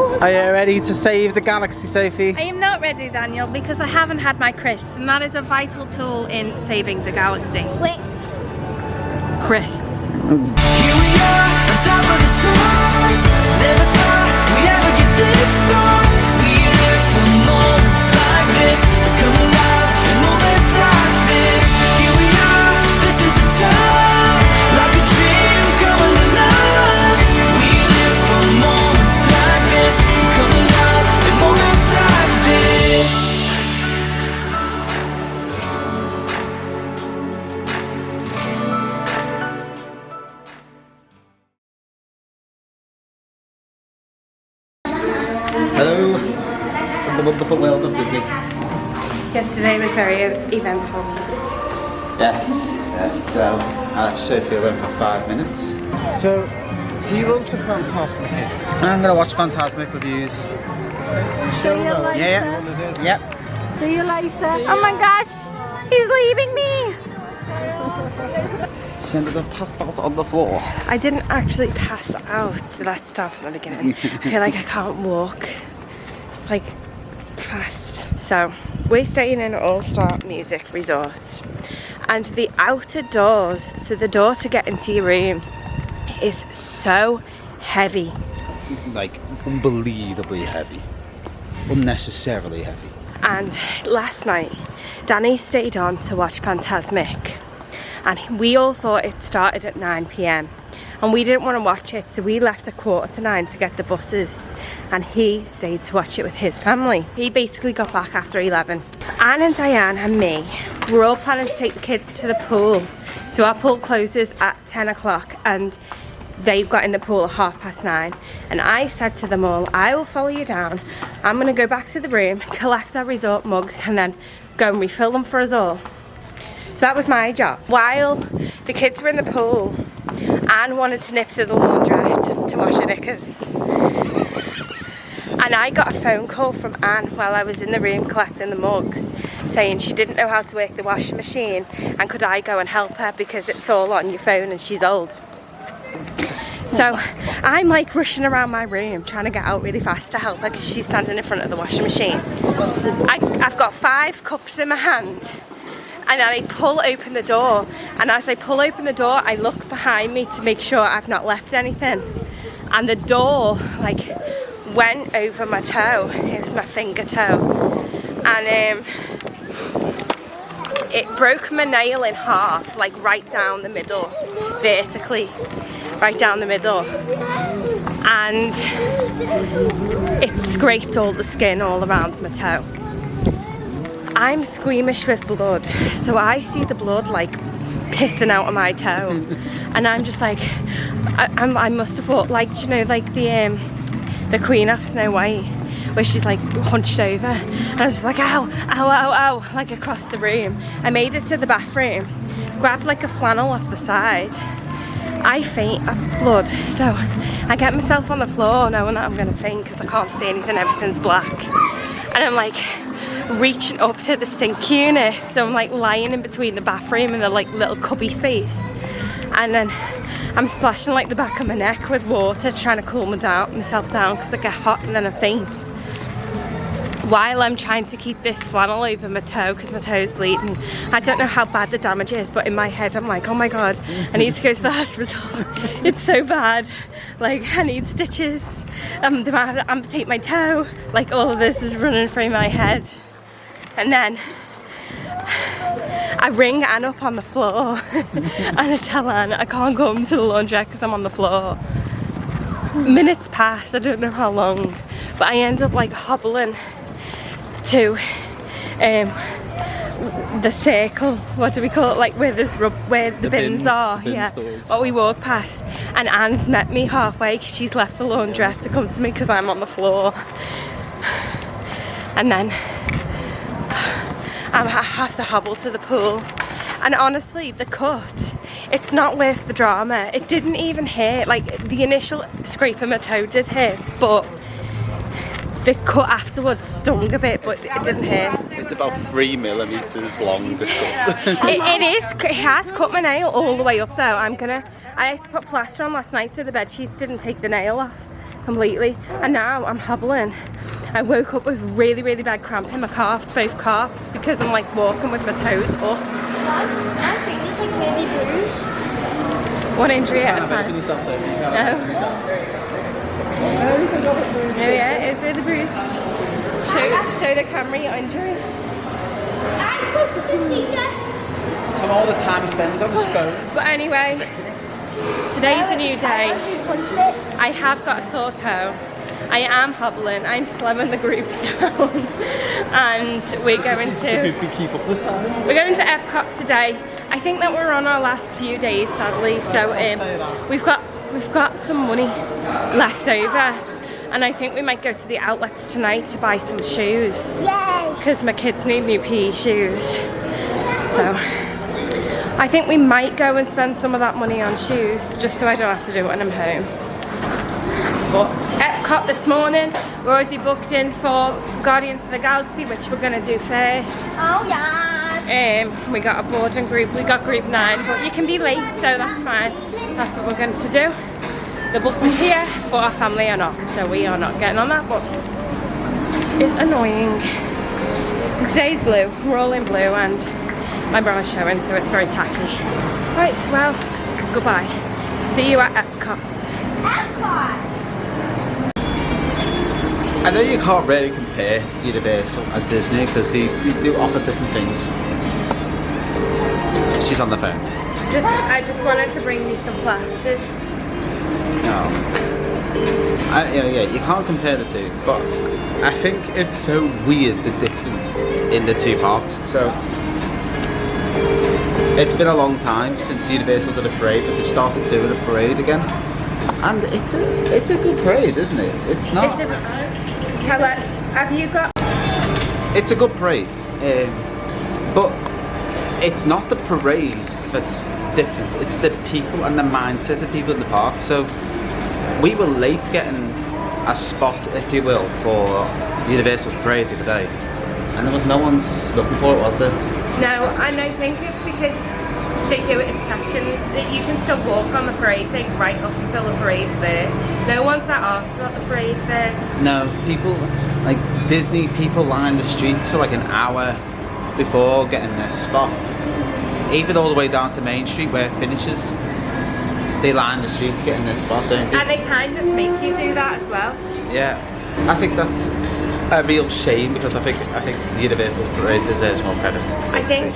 Are you ready to save the galaxy, Sophie? I am not ready, Daniel, because I haven't had my crisps, and that is a vital tool in saving the galaxy. Crisps. Here we are, on top of the stars. Never thought we'd ever get this far. We live for moments like this. Come alive in moments like this. Here we are, this is a time, like a dream coming alive. We live for moments like this. Come alive in moments like this. Hello, in the wonderful world of Disney. Yesterday was very eventful. Yes, I left Sophie alone for 5 minutes. So, do you want to Fantasmic? I'm gonna watch Fantasmic reviews. See you later. Yep. See you later. Oh my gosh, he's leaving me. She ended up passed out on the floor. I didn't actually pass out, so let's start from the beginning. I feel like I can't walk like fast. So we're staying in an all-star music resort, and the outer doors, so the door to get into your room, is so heavy. Like unbelievably heavy. Unnecessarily heavy. And last night Danny stayed on to watch Fantasmic, and we all thought it started at 9 p.m. and we didn't want to watch it, so we left at 9:15 to get the buses, and he stayed to watch it with his family. He basically got back after 11. Anne and Diane and me were all planning to take the kids to the pool, so our pool closes at 10 o'clock and they've got in the pool at 9:30, and I said to them all, I will follow you down. I'm going to go back to the room, collect our resort mugs, and then go and refill them for us all. So that was my job. While the kids were in the pool, Anne wanted to nip to the laundrette to wash her knickers. And I got a phone call from Anne while I was in the room collecting the mugs, saying she didn't know how to work the washing machine and could I go and help her because it's all on your phone and she's old. So I'm like rushing around my room trying to get out really fast to help her because she's standing in front of the washing machine. I've got 5 cups in my hand, and then I pull open the door, and as I pull open the door I look behind me to make sure I've not left anything, and the door like went over my toe. It was my finger toe, and it broke my nail in half, like right down the middle, vertically, right down the middle, and it scraped all the skin all around my toe. I'm squeamish with blood, so I see the blood like pissing out of my toe, and I'm just like, I must have thought, like, you know, like the Queen of Snow White, where she's like hunched over, and I was just like, ow, ow, ow, ow, like across the room. I made it to the bathroom, grabbed like a flannel off the side. I faint of blood, so I get myself on the floor knowing that I'm gonna faint because I can't see anything, everything's black. And I'm like reaching up to the sink unit, so I'm like lying in between the bathroom and the like little cubby space, and then I'm splashing like the back of my neck with water, trying to cool myself down because I get hot and then I faint. While I'm trying to keep this flannel over my toe because my toe's bleeding. I don't know how bad the damage is, but in my head I'm like, oh my god, I need to go to the hospital. It's so bad. Like, I need stitches. They might have to amputate my toe. Like, all of this is running through my head. And then I ring Anne up on the floor and I tell Anne I can't come to the laundrette because I'm on the floor. Minutes pass, I don't know how long, but I end up like hobbling to the circle, what do we call it, like where the bins are, yeah, what we walk past, and Anne's met me halfway because she's left the laundrette to come to me because I'm on the floor. And then I have to hobble to the pool, and honestly the cut, it's not worth the drama. It didn't even hurt, like the initial scrape of my toe did hurt, but the cut afterwards stung a bit, but it didn't hurt. It's about 3 millimeters long, this cut. It has cut my nail all the way up though. I had to put plaster on last night so the bed sheets didn't take the nail off. completely. And now I'm hobbling. I woke up with really, really bad cramp in my calves, both calves, because I'm like walking with my toes up. My finger's like really bruised. One injury at a time. Open yourself, Sophie. You can't No. open yourself. No, yeah, it is really bruised. Show the camera your injury. I put the finger. So all the time he spends on his phone. But anyway, today's a new day. You punched it. I have got a sore toe. I am hobbling. I'm slowing the group down, and we're going to keep up this time. Epcot today. I think that we're on our last few days, sadly. So we've got some money left over, and I think we might go to the outlets tonight to buy some shoes. Yay! Because my kids need new PE shoes. So I think we might go and spend some of that money on shoes, just so I don't have to do it when I'm home. But Epcot this morning, we're already booked in for Guardians of the Galaxy, which we're going to do first. Oh yeah. We got a boarding group, we got group 9, but you can be late, so that's fine. That's what we're going to do. The bus is here, but our family are not, so we are not getting on that bus, which is annoying. Today's blue, we're all in blue, and my brother's showing, so it's very tacky. Right, well, goodbye. See you at Epcot. Epcot. I know you can't really compare Universal and Disney because they do offer different things. She's on the phone. I just wanted to bring you some plasters. No. Yeah, you can't compare the two, but I think it's so weird the difference in the two parks. So it's been a long time since Universal did a parade, but they've started doing a parade again, and it's a good parade, isn't it? It's not. Have you got? It's a good parade, but it's not the parade that's different. It's the people and the mindset of people in the park. So we were late getting a spot, if you will, for Universal's parade the other day, and there was no one's looking for it, was there? No, and I think it's because they do it in sections. You can still walk on the parade thing right up until the parade's there. No one's that asked about the parade there. No, people, like Disney people line the streets for like an hour before getting their spot. Even all the way down to Main Street where it finishes. They line the street to get in their spot, don't they? And they kind of make you do that as well. Yeah. I think that's a real shame because I think Universal's parade deserves more credit. I think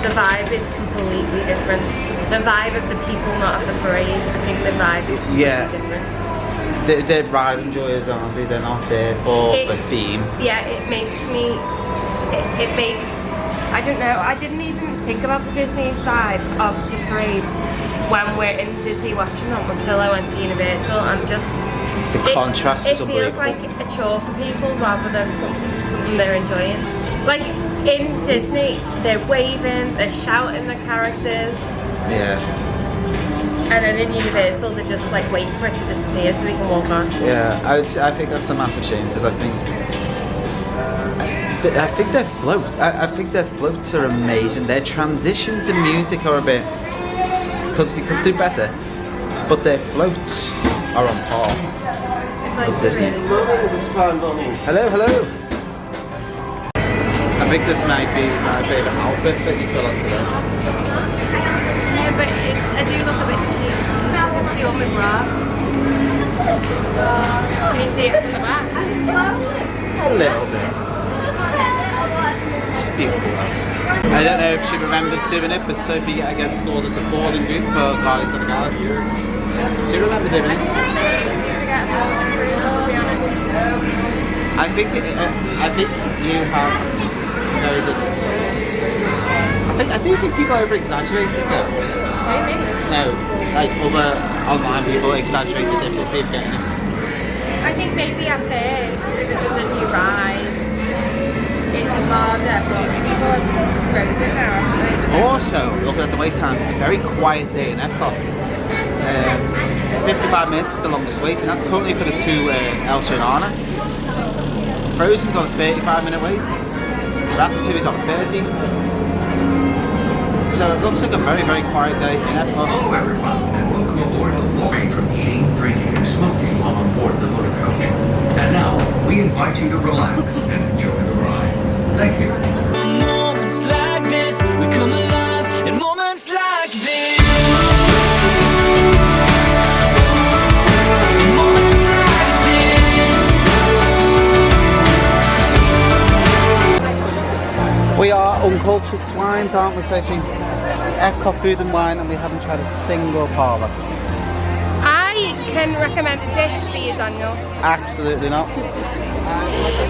the vibe is completely different. The vibe of the people, not of the parade. I think the vibe is completely different. They're ride enjoyers, aren't they? They're not there for the theme. Yeah, it makes me. It makes. I don't know. I didn't even think about the Disney side of the parade when we're in Disney watching them until I went to Universal, and just the contrast is unbelievable. It feels like a chore for people rather than something they're enjoying. Like in Disney, they're waving, they're shouting the characters. Yeah. And then in Universal, they're just like waiting for it to disappear so they can walk on. Yeah, I think that's a massive shame because I think their floats are amazing. Their transitions in music are a bit. They could do better, but their floats are on par with Disney. Hello. I think this might be my favourite outfit that you put on today. Yeah, but I do look a bit cheap. See on my bra. Can you see it from the back? A little bit. She's beautiful though. I don't know if she remembers doing it, but Sophie again scored us a boarding group for Guardians of the Galaxy. Do you remember doing it? I think you have very good. I do think people over-exaggerate it though. No, like other online people exaggerate the difficulty of getting it. I think maybe at first, if it was a new ride, it's harder, but people have grown it now. It's also, looking at the wait times, a very quiet day in Epcot. 55 minutes is the longest wait, and that's currently for the two Elsa and Anna. Frozen's on a 35-minute wait. Ratatouille's on a 30. So it looks like a very, very quiet day in Epcot. Hello everyone, and welcome aboard. Refrain from eating, drinking, and smoking while on much. And now, we invite you to relax and enjoy the ride. Thank you. Moments like this, we come alive in moments like this. In moments like this. We are uncultured swines, aren't we, Sophie? Epcot Food and Wine, and we haven't tried a single parlour. I can recommend a dish for you, Daniel. Absolutely not.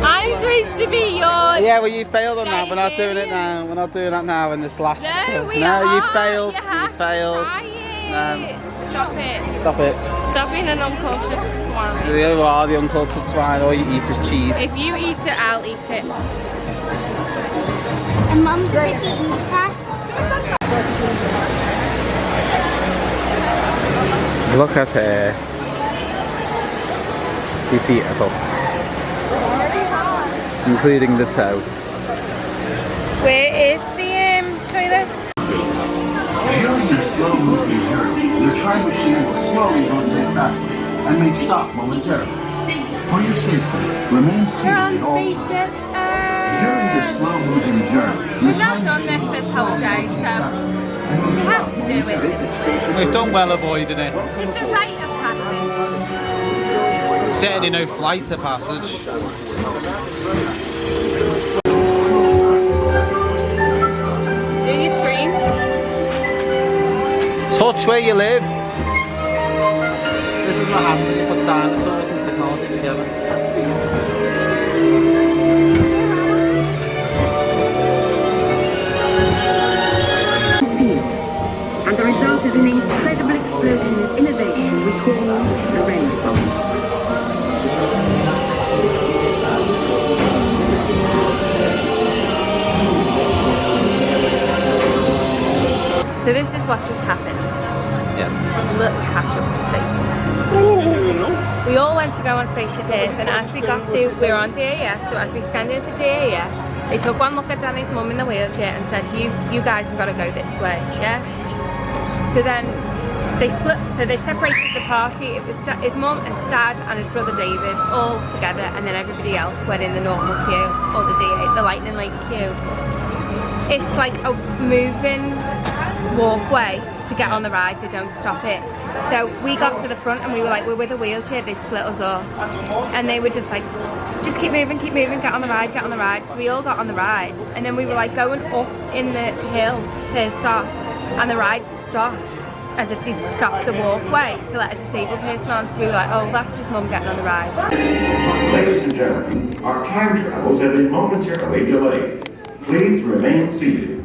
I'm supposed to be your... Yeah, well, you failed on that. We're not doing it Nigeria. now. We're not doing that now in this last. No, we No, are. you failed. You have to failed. try it. No. Stop it. Stop it. Stop being an uncultured swine. You are the uncultured swine. All you eat is cheese. If you eat it, I'll eat it. And Mum's gonna eat that. Look at her. She's beautiful. Including the toe. Where is the toilet? During your slow-moving journey, your time machine will slowly rotate backwards and may stop momentarily. For your safety, remain We're on seated at all times. spaceship. During your slow-moving journey, your We've not time done machine this will whole slowly day, rotate so backwards and may we stop have to do it. momentarily. We've done well avoiding it. It's a rite of passage. Certainly no flight of passage. Do you scream? Touch where you live. This is what happens when you put dinosaurs and technology together. And the result is an incredible explosion of innovation we call the Renaissance. So this is what just happened. Yes. Look, catch up, We all went to go on Spaceship Earth, and as we got to, we were on DAS, so as we scanned in for DAS, they took one look at Danny's mum in the wheelchair and said, you guys have got to go this way, yeah? So then they split, so they separated the party. It was his mum and his dad and his brother David all together, and then everybody else went in the normal queue, or the Lightning Lane queue. It's like a moving walkway to get on the ride, they don't stop it. So we got to the front and we were like, we're with a wheelchair, they split us off. And they were just like, just keep moving, get on the ride, get on the ride. So we all got on the ride. And then we were like going up in the hill first off, and the ride stopped as if they stopped the walkway to let a disabled person on. So we were like, oh, that's his mum getting on the ride. Ladies and gentlemen, our time travels have been momentarily delayed. Please remain seated.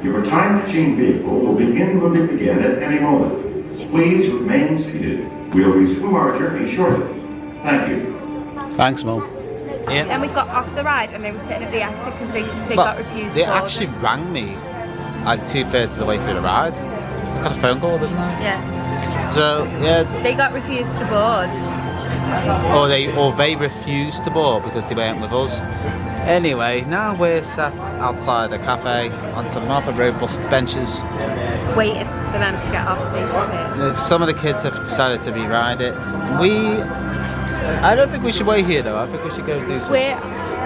Your time machine vehicle will begin moving again at any moment. Please remain seated. We'll resume our journey shortly. Thank you. Thanks, Mum. And we got off the ride and they were sitting at the exit because they got refused. They boarding. actually rang me like 2/3 of the way through the ride. I got a phone call, didn't I? Yeah. So yeah, They got refused to board. or they refused to board because they weren't with us. Anyway, now we're sat outside a cafe on some rather robust benches. Waiting for them to get off Spaceship Earth. Some of the kids have decided to re-ride it. I don't think we should wait here though. I think we should go do something.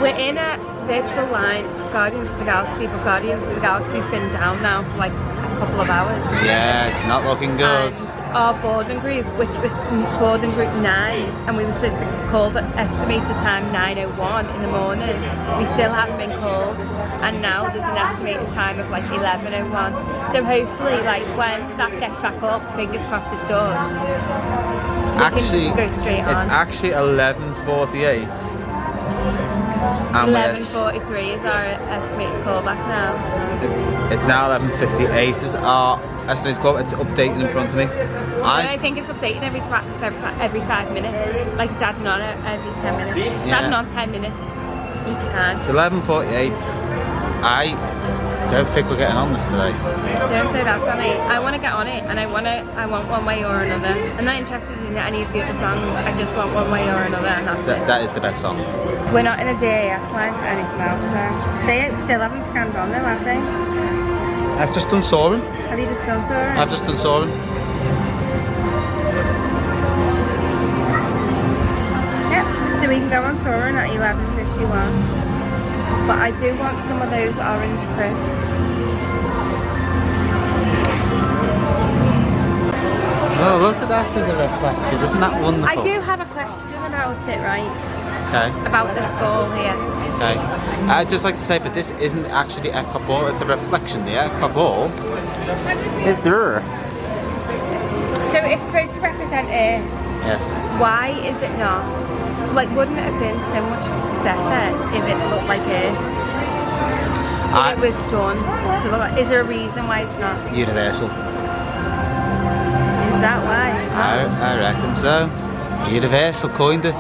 We're in a virtual line for Guardians of the Galaxy, but Guardians of the Galaxy's been down now for like a couple of hours. Yeah, it's not looking good. And our boarding group, which was boarding group 9, and we were supposed to call the estimated time 9:01 in the morning. We still haven't been called, and now there's an estimated time of like 11:01. So hopefully, like when that gets back up, fingers crossed it does. Actually, go straight it's on. actually 11:48. And 11:43 is our estimated callback now. it's now 11:58. Is our estimated call? It's updating in front of me. I think it's updating every 5 minutes. Like it's adding on every 10 minutes. It's Yeah. adding on 10 minutes each time. It's 11:48. I don't think we're getting on this today. Don't say that, Danny. I want to get on it, and I want one way or another. I'm not interested in any of the other songs. I just want one way or another, and that's it. That is the best song. We're not in a DAS line for anything else, so they still haven't scanned on though, have they? I've just done Soaring. Have you just done so? I've just done Soaring. Yep. So we can go on touring at 11:51. But I do want some of those orange crisps. Oh, look at that as a reflection. Isn't that wonderful? I do have a question about it, right? Okay. About this ball here. Okay. I'd just like to say, but this isn't actually the Epcot ball. It's a reflection. The Epcot ball is there. So it's supposed to represent air. Yes. Why is it not? Like, wouldn't it have been so much better if it looked like air? If it was done to look like. Is there a reason why it's not? Universal. Is that why? I reckon so. Universal coined it.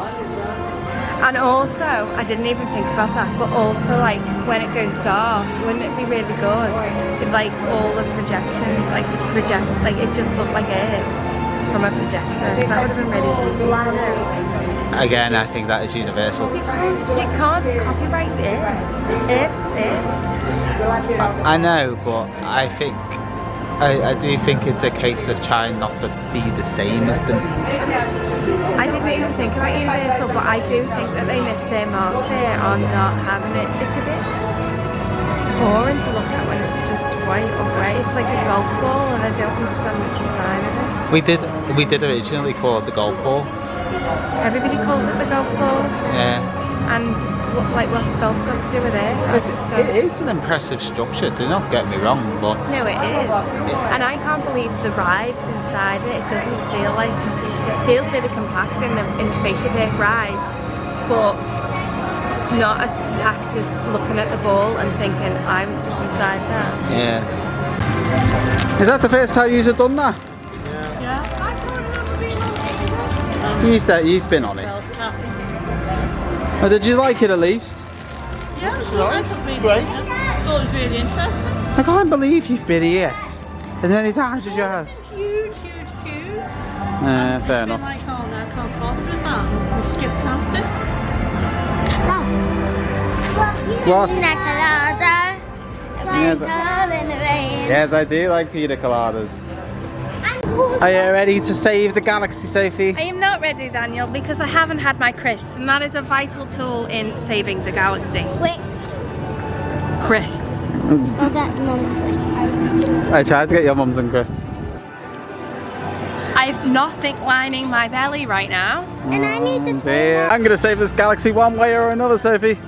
And also, I didn't even think about that, but also like when it goes dark, wouldn't it be really good if like all the projection, like it just looked like air from a projector? That would have been really cool. Again, I think that is universal. You can't copyright air. Air's air. I know, but I think I do think it's a case of trying not to be the same as them. I didn't even think about Universal, but I do think that they missed their mark there on not having it. It's a bit boring to look at when it's just white or grey. It's like a golf ball, and I don't understand the design of it. We did originally call it the golf ball. Everybody calls it the golf ball. Yeah. And what's golf got to do with it? It is an impressive structure. Do not get me wrong, but No, it is. And I can't believe the rides inside it. It doesn't feel like it feels really compact in the Spaceship Earth ride, but not as compact as looking at the ball and thinking I was just inside that. yeah. Is that the first time you've done that? You've been on it. Oh, did you like it at least? Yeah, it was nice. It was great. Thought it was really interesting. I can't believe you've been here as many times as yours. Huge queues. Fair enough. Like, oh no, I can't possibly that. We'll skip past it. What? Pina colada. Yes. Going cold in the rain. Yes, I do like pina coladas. Are you ready to save the galaxy, Sophie? I am not ready, Daniel, because I haven't had my crisps, and that is a vital tool in saving the galaxy. Wait. Crisps. I got mum. I tried to get your mums and crisps. I have nothing lining my belly right now. And I need to Dear. I'm going to save this galaxy one way or another, Sophie.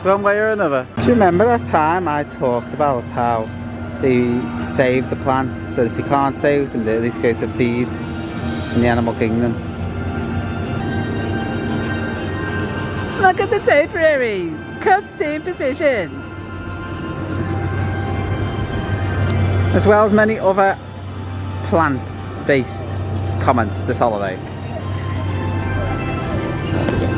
One way or another. Do you remember that time I talked about how they save the plants, so if they can't save them, they at least go to feed in the animal kingdom? Look at the topiaries! Cut to position! As well as many other plant-based comments this holiday. That's a bit.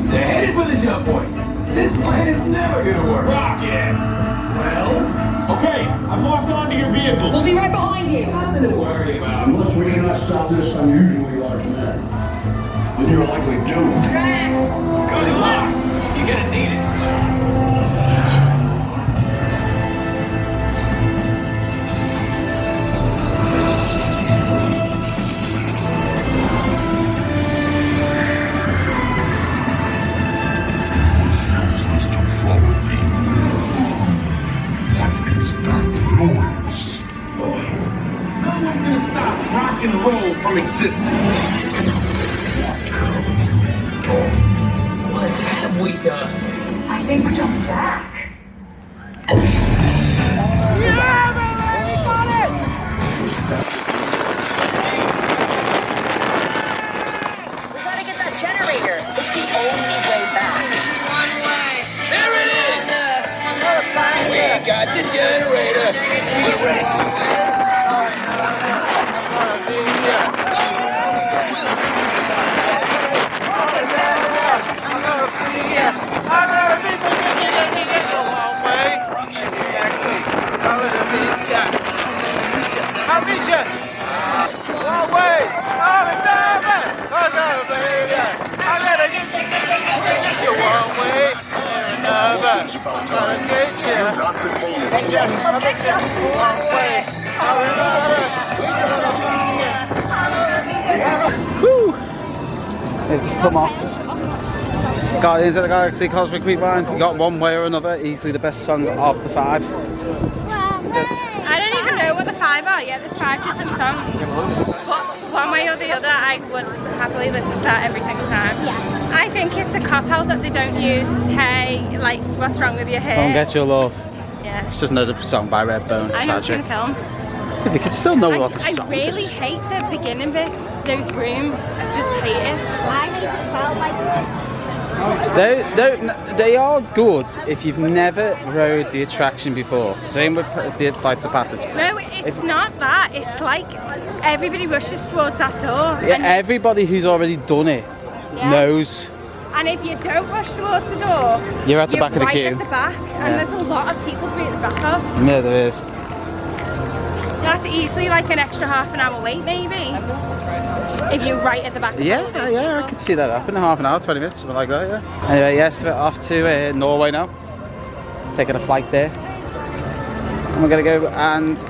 They're headed for the jump point. This plan is never gonna work. Rocket! Well, okay, I've locked onto your vehicles. We'll be right behind you. Nothing to worry about. Unless we cannot stop this unusually large man, then you're likely doomed. Good luck! You're gonna need it. Useless to follow me. What is that noise? No one's gonna stop rock and roll from existing. What have you done? What have we done? I think we're jumping back. We gotta get that generator. It's the only way back. One way. There it is! We got the generator. We're rich. I gotta get you. Woo! They've just come off. Guardians of the Galaxy Cosmic Rewind. We got One Way or Another, easily the best song of the 5. I don't even know what the 5 are. Yeah, there's 5 different songs. But one way or the other, I would happily listen to that every single time. Yeah. I think it's a cop-out that they don't use, hey, like, what's wrong with your hair? Don't Get Your Love. Yeah. It's just another song by Redbone. I know it's in Tragic. film. Yeah, we could still know what the I song really is. hate the beginning bits, those rooms. I just hate it. I hate it as well, like. They are good if you've never rode the attraction before. Same with the Flights of Passage. No, it's not that. It's like everybody rushes towards that door. Yeah, and, everybody who's already done it Yeah. knows. and if you don't rush towards the door, You're at the back of the right queue. at the back, and there's a lot of people to be at the back of. Yeah, there is. So that's easily like an extra half an hour wait, maybe. If you're right at the back of the building. Yeah, I could see that happen. Half an hour, 20 minutes, something like that, yeah. Anyway, yes, we're off to Norway now. Taking a flight there. And we're going to go and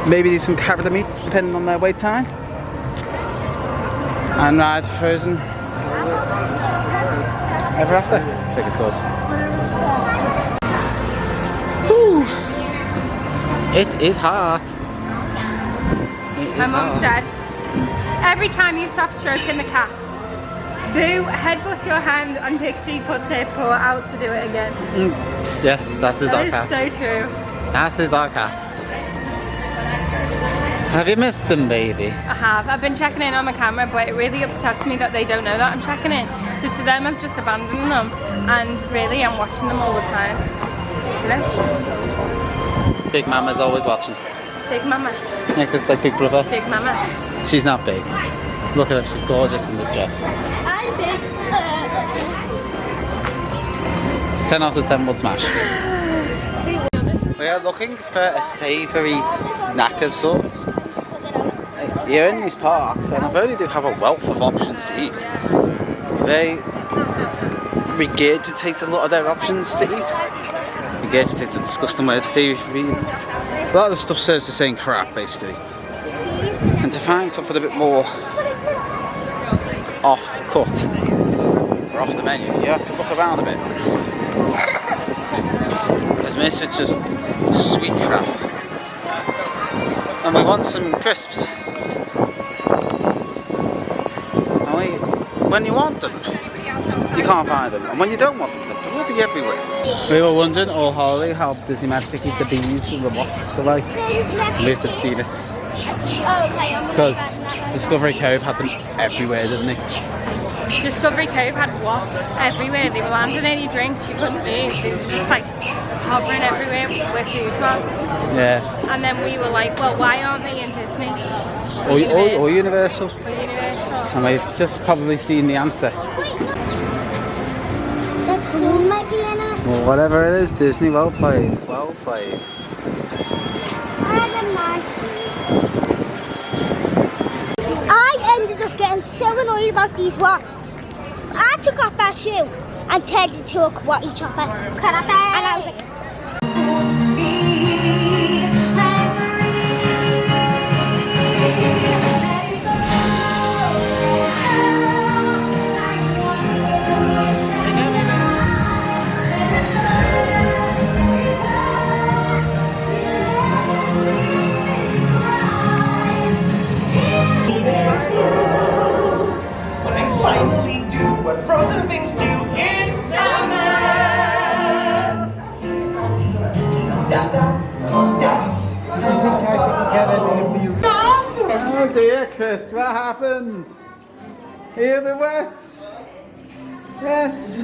maybe do some carrot meats, depending on their wait time. And ride Frozen Ever After. I think it's called. Whew. It is hot. My mum said, every time you stop stroking the cats, Boo headbutts your hand and Pixie puts her paw out to do it again. Yes, that is our cat. That is so true. That is our cats. Have you missed them, baby? I have. I've been checking in on my camera, but it really upsets me that they don't know that I'm checking it. So to them, I've just abandoned them, and really, I'm watching them all the time. You know? Big Mama's always watching. Big Mama. Yeah, 'cause it's like Big Brother. Big Mama. She's not big. Look at her, she's gorgeous in this dress. I'm big. 10 out of 10 would smash. We are looking for a savoury snack of sorts. You're in these parks, and not only do have a wealth of options to eat, they regurgitate a lot of their options to eat. Regurgitate a disgusting word. A lot of the stuff serves the same crap, basically. And to find something a bit more off-cut, or off the menu, you have to look around a bit. Because most of it's just sweet crap. And we want some crisps. And when you want them, you can't find them. And when you don't want them, they're bloody everywhere. We were wondering all holiday how busy Magic the bees and the wasps are like. We've just seen it. Because Discovery Cove had them everywhere, didn't they? Discovery Cove had wasps everywhere. They were landing in your drinks, you couldn't move. They were just like hovering everywhere where food was. Yeah. And then we were like, well, why aren't they in Disney? Or Universal. Or Universal. And we've just probably seen the answer. The queen might be in it. Well, whatever it is, Disney, well played. Well played. I ended up getting so annoyed about these wasps. I took off my shoe and turned it into a karate chopper. And I was like, When I finally do what frozen things do in summer. Da, da, da. Oh dear, Chris, what happened? Are you a bit wet? Yes.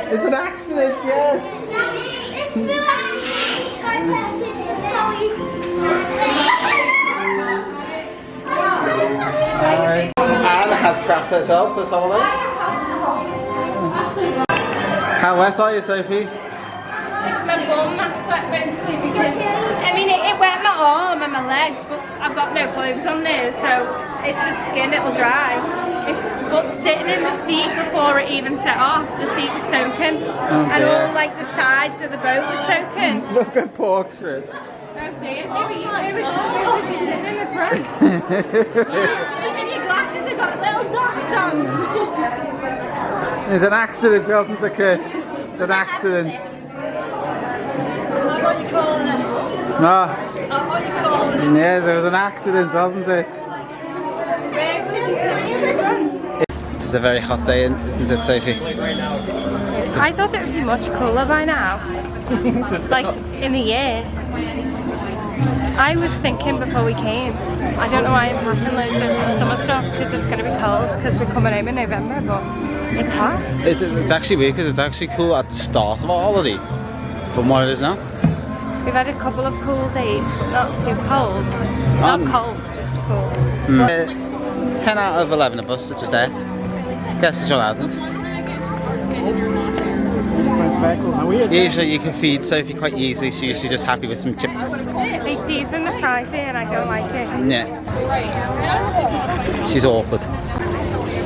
It's an accident, yes. Anne has crapped herself this holiday. How wet are you, Sophie? It's my bum that's wet mostly because, I mean, it wet my arm and my legs, but I've got no clothes on there, so it's just skin, it'll dry. But sitting in the seat before it even set off, the seat was soaking. And all like the sides of the boat was soaking. Look at poor Chris. Oh dear, it was sitting in the front. And your glasses have got little dots on. It's an accident, wasn't it, Chris? It's an accident. What are you calling it? No. What are you calling it? Yes, it was an accident, wasn't it? It's a very hot day, isn't it, Sophie? I thought it would be much cooler by now. Like in the year. I was thinking before we came, I don't know why I'm packing loads of summer stuff because it's going to be cold because we're coming home in November, but it's hot. It's actually weird because it's actually cool at the start of our holiday from what it is now. We've had a couple of cool days, but not too cold. Not cold, just cool. 10 out of 11 of us are just ate. Guess it's John hasn't. Usually you can feed Sophie quite easily, she's usually just happy with some chips. They season the fries here and I don't like it. Yeah. She's awkward.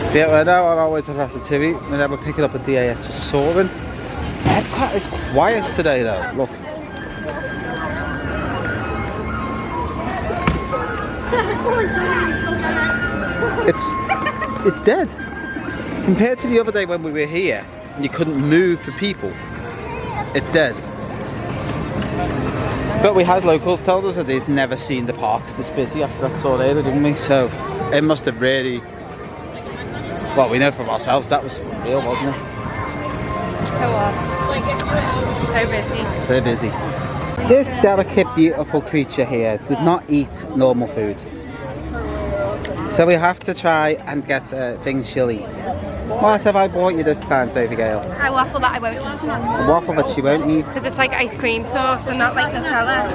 See, we're now on our way to Ratatouille, and then we're picking up a DAS for Soaring. Epcot is quiet today though, look. It's dead. Compared to the other day when we were here and you couldn't move for people, it's dead. But we had locals tell us that they'd never seen the parks this busy after that tornado, didn't we? So it must have really, well, we know from ourselves that was real, wasn't it? It was. So busy. So busy. This delicate, beautiful creature here does not eat normal food. So we have to try and get things she'll eat. What have I bought you this time, Sophie Gale? A waffle that I won't eat. A waffle that she won't eat. Because it's like ice cream sauce and not like Nutella.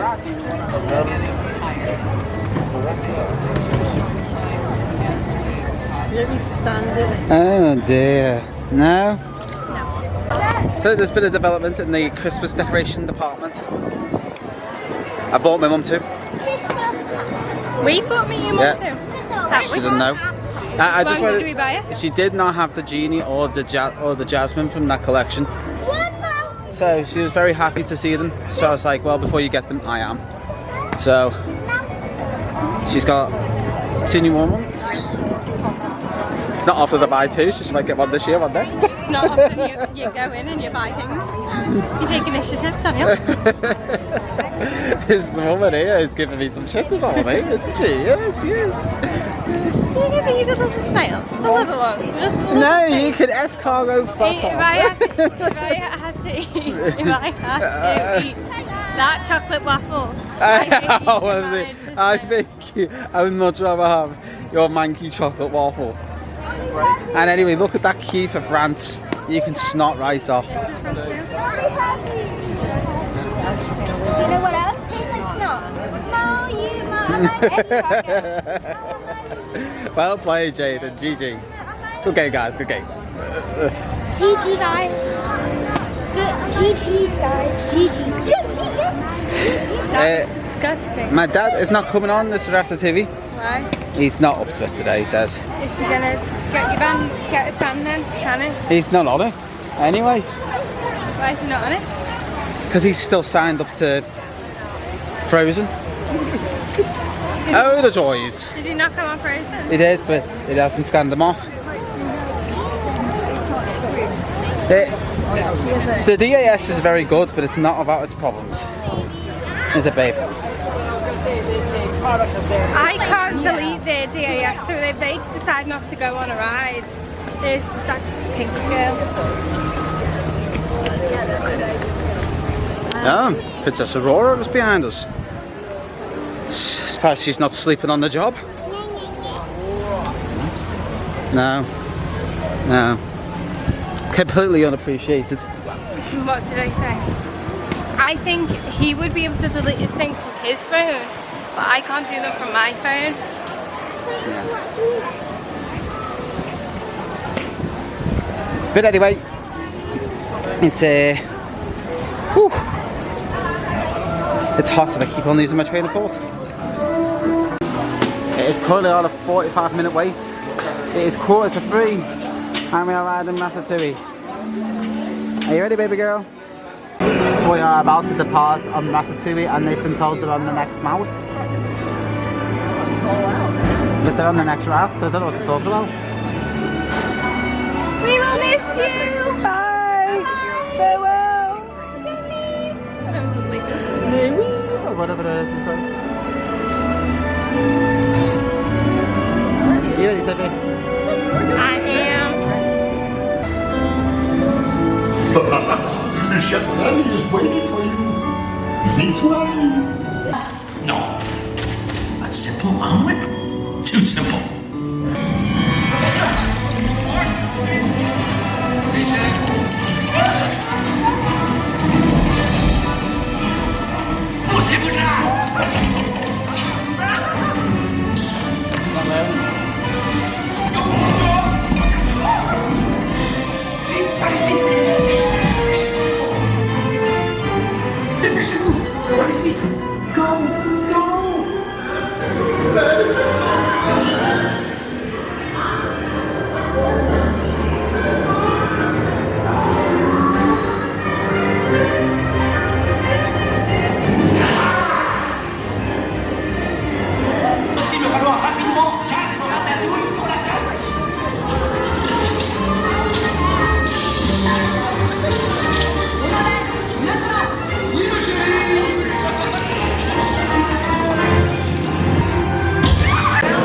You don't need to stand in it. Oh dear. No? So there's been a development in the Christmas decoration department. I bought my mum too. We bought me your mum too. She didn't know. I just wanted. Did we buy it? She did not have the genie or the jasmine from that collection. So she was very happy to see them. So I was like, well, before you get them, I am. So she's got 2 new ones. It's not often to buy 2, so she might get one this year, one next. Not often you go in and you buy things. You take initiative, don't you? This woman here is giving me some shit this morning, isn't she? Yes, she is. You're giving you the little smiles, the little ones. Just the little No, things. you can escargot fuck If off. I had to eat that chocolate waffle, I think I would much rather have your manky chocolate waffle. And anyway, look at that queue for France. You can snot right off. You know what else tastes like snot? No, you Well played, Jaden. GG. Good game, guys. Good game. GG, guys. Good. GG's, guys. GG. that's disgusting. My dad is not coming on this Ratatouille. Why? He's not up to it today, he says. Is he gonna get your van, get his van then, scan it? He's not on it. Anyway. Why is he not on it? Because he's still signed up to Frozen. Oh, the joys. Did he not come on Frozen? He did, but he hasn't scanned them off. The DAS is very good, but it's not about its problems. Is it, babe? I can't delete their DAS, so if they decide not to go on a ride, there's that pink girl. No, Princess Aurora was behind us. Surprised she's not sleeping on the job. No. No. Completely unappreciated. What did I say? I think he would be able to delete his things from his phone, but I can't do them from my phone. Yeah. But anyway, it's it's hot and I keep on losing my train of thought. It is currently on a 45-minute wait. It is 2:45 and we are riding Ratatouille. Are you ready, baby girl? We are about to depart on Ratatouille and they've been told they're on the next mouse. But they're on the next rat, so I don't know what to talk about. We will miss you! Bye! Farewell! Or whatever it is. Are you ready, Sophie? I am. Chef Randy is waiting for you. This one? No. A simple omelet? Too simple.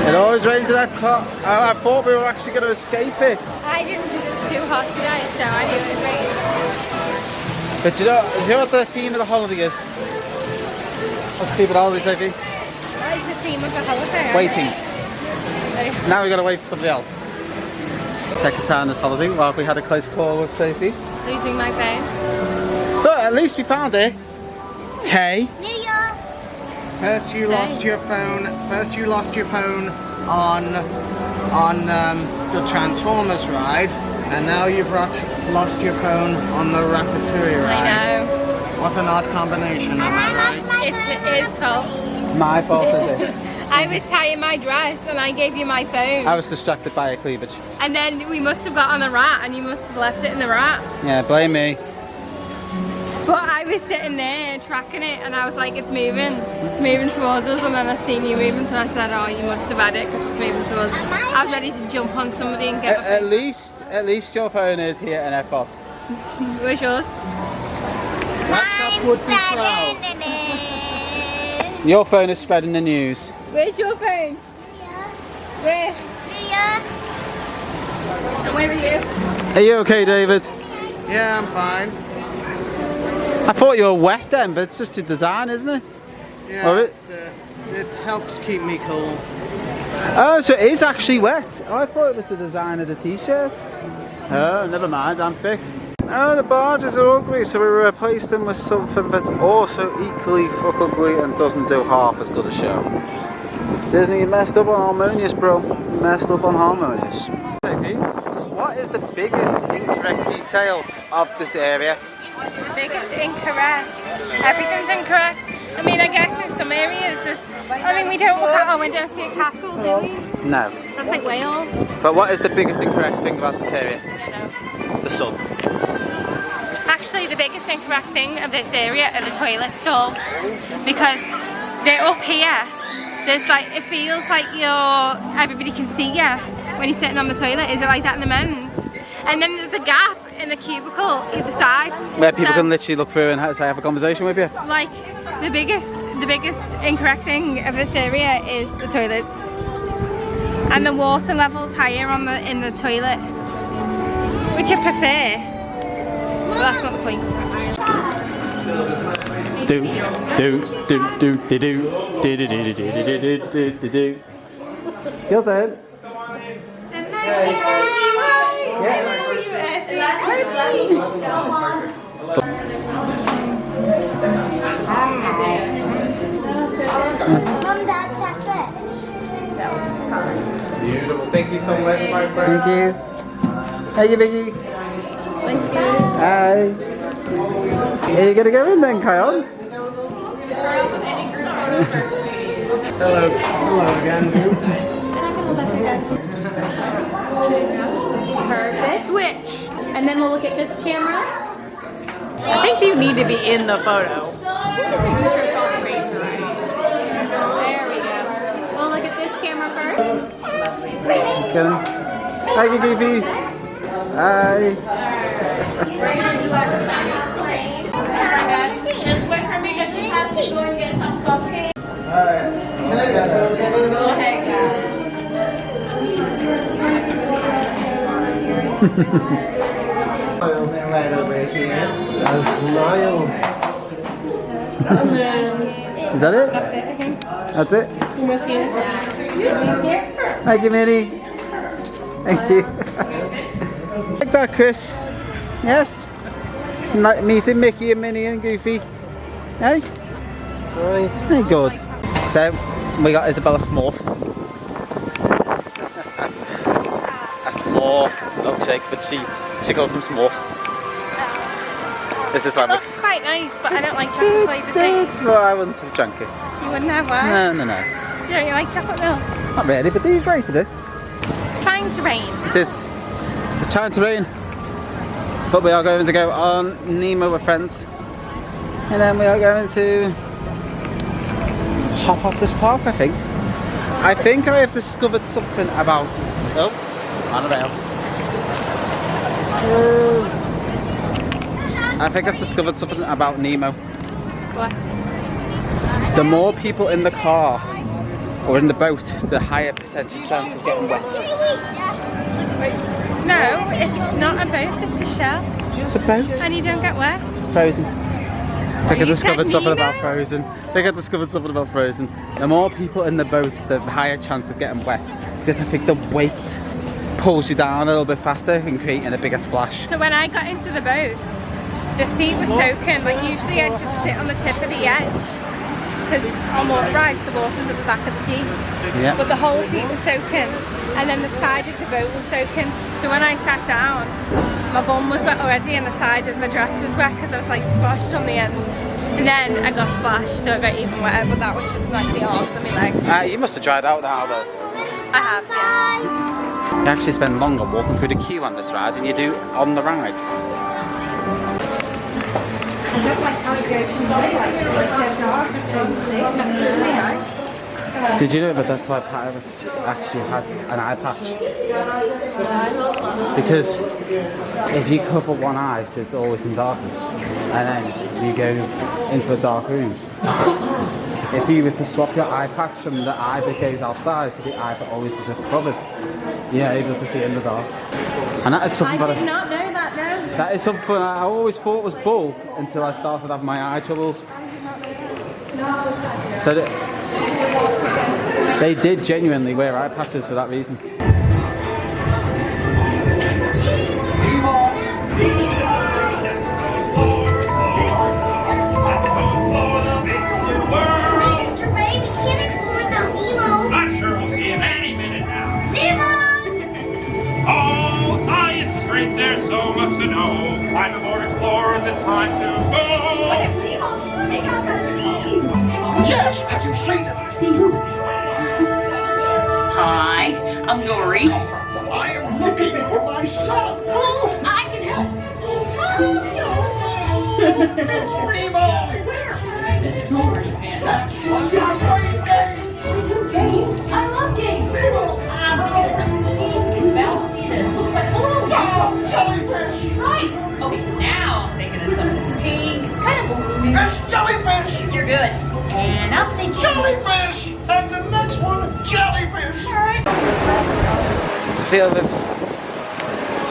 It always rains at Epcot. I thought we were actually going to escape it. I didn't think it was too hot today, so I knew it was raining. But you know what the theme of the holiday is? What's the theme of the holiday, Sophie? What is the theme of the holiday? Waiting. Now we've got to wait for somebody else. Second time this holiday, well, we had a close call with Sophie. Losing my phone. But at least we found it. Hey. New York. First you lost your phone. First you lost your phone on the Transformers ride, and now you've lost your phone on the Ratatouille ride. I know. What an odd combination, am I right? It's his fault. My fault, is it? I was tying my dress and I gave you my phone. I was distracted by a cleavage. And then we must have got on the rat and you must have left it in the rat. Yeah, blame me. But I was sitting there tracking it and I was like, it's moving towards us, and then I seen you moving, so I said, oh, you must have had it because it's moving towards us. I was ready to jump on somebody and get At least your phone is here in Epcot. Where's yours? Mine's would be better proud. than this. Your phone is spreading the news. Where's your phone? Where? New York. And where are you? Are you okay, David? Yeah, I'm fine. I thought you were wet then, but it's just your design, isn't it? Yeah, Oh, it- it helps keep me cool. Oh, so it is actually wet. Oh, I thought it was the design of the t-shirt. Oh, never mind, I'm thick. Oh, the barges are ugly, so we replaced them with something that's also equally fuck ugly and doesn't do half as good a show. Disney, you messed up on Harmonious, bro. You messed up on Harmonious. What is the biggest incorrect detail of this area? The biggest incorrect. Everything's incorrect. I mean, I guess in some areas there's, I mean, we don't look out our window and see a castle, do we? No. That's like Wales. But what is the biggest incorrect thing about this area? I don't know. The sun. Actually, the biggest incorrect thing of this area are the toilet stalls, because they're up here. There's like, it feels like everybody can see you when you're sitting on the toilet. Is it like that in the men's? And then there's a gap in the cubicle either side, where people can literally look through and have a conversation with you. Like the biggest incorrect thing of this area is the toilets, and the water levels higher in the toilet, which I prefer. But that's not the point. Your turn. Mum, Dad, separate. Beautiful. Thank you so much, my friend. Thank you. Thank you, Vicky. Thank you. Hi. Are you gonna go in then, Kyle? Hello. Hello again. Perfect. Switch. And then we'll look at this camera. I think you need to be in the photo. There we go. We'll look at this camera first. Hi, Goofy. Hi. Just wait for me because she has to go and get some cupcakes. Alright. Go ahead, guys. Right over here. Smile. Is that it? That's it? Thank you, Minnie. Thank you. Like that, Chris. Yes? Meeting Mickey and Minnie and Goofy. Hey? Right. Hey, good. So, we got Isabella Smurfs. A small milkshake, but she calls them Smurfs. This is why we... Looks quite nice, but I don't like chocolate flavoured things. Well, I wouldn't have drunk it. You wouldn't have what? No. Don't you like chocolate milk? Not really, but these rated it. It's trying to rain. It is. It's trying to rain. But we are going to go on Nemo with friends. And then we are going to hop off this park, I think. I think I have discovered something about... Oh, on a rail. I think I've discovered something about Nemo. What? The more people in the car or in the boat, the higher percentage chance of getting wet. No, it's not a boat, it's a shell. It's a boat. And you don't get wet. Frozen. I think I discovered something about Frozen. The more people in the boat, the higher chance of getting wet. Because I think the weight pulls you down a little bit faster and creating a bigger splash. So when I got into the boat, the seat was soaking. Like usually I'd just sit on the tip of the edge. Because on water rides, the water's at the back of the seat. Yeah. But the whole seat was soaking. And then the side of the boat was soaking. So when I sat down, my bum was wet already and the side of my dress was wet because I was like splashed on the end. And then I got splashed, so I got even wetter, but that was just like the arms and my legs. You must have dried out now though. I have, yeah. You actually spend longer walking through the queue on this ride than you do on the ride. I don't like how it goes from daylight to dark and things. Did you know that that's why pirates actually had an eye patch? Because if you cover one eye so it's always in darkness and then you go into a dark room, if you were to swap your eye patch from the eye that goes outside to the eye that always is covered, you're able to see in the dark. And that is something I did not know that, no. that is something I always thought was bull until I started having my eye troubles. So they did genuinely wear eye patches for that reason. Mr. Ray, we can't explore without Nemo. I'm sure we'll see him any minute now. Nemo! Oh, science is great, there's so much to know. Climb aboard, explorers, it's time to go. Yes, have you seen him? Hi, I'm Dory. I am looking for my son. Ooh, I can help. It's Nemo. That's just a great day. Games. I love games. I'm thinking of something pink and bouncy that looks like a balloon. Jellyfish. Right. Okay, now I'm thinking of something pink, kind of balloony. It's jellyfish. You're good. And I'm thinking Jellyfish. And the next one, jellyfish. All right. I feel that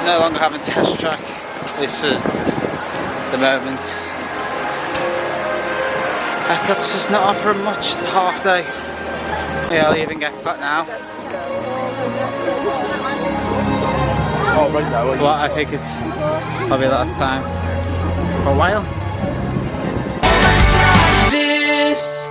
no longer having test track, at least for the moment. Epcot's just not offering much. It's a half day. Yeah, I'll even get Epcot now. What I think is probably the last time for a while. This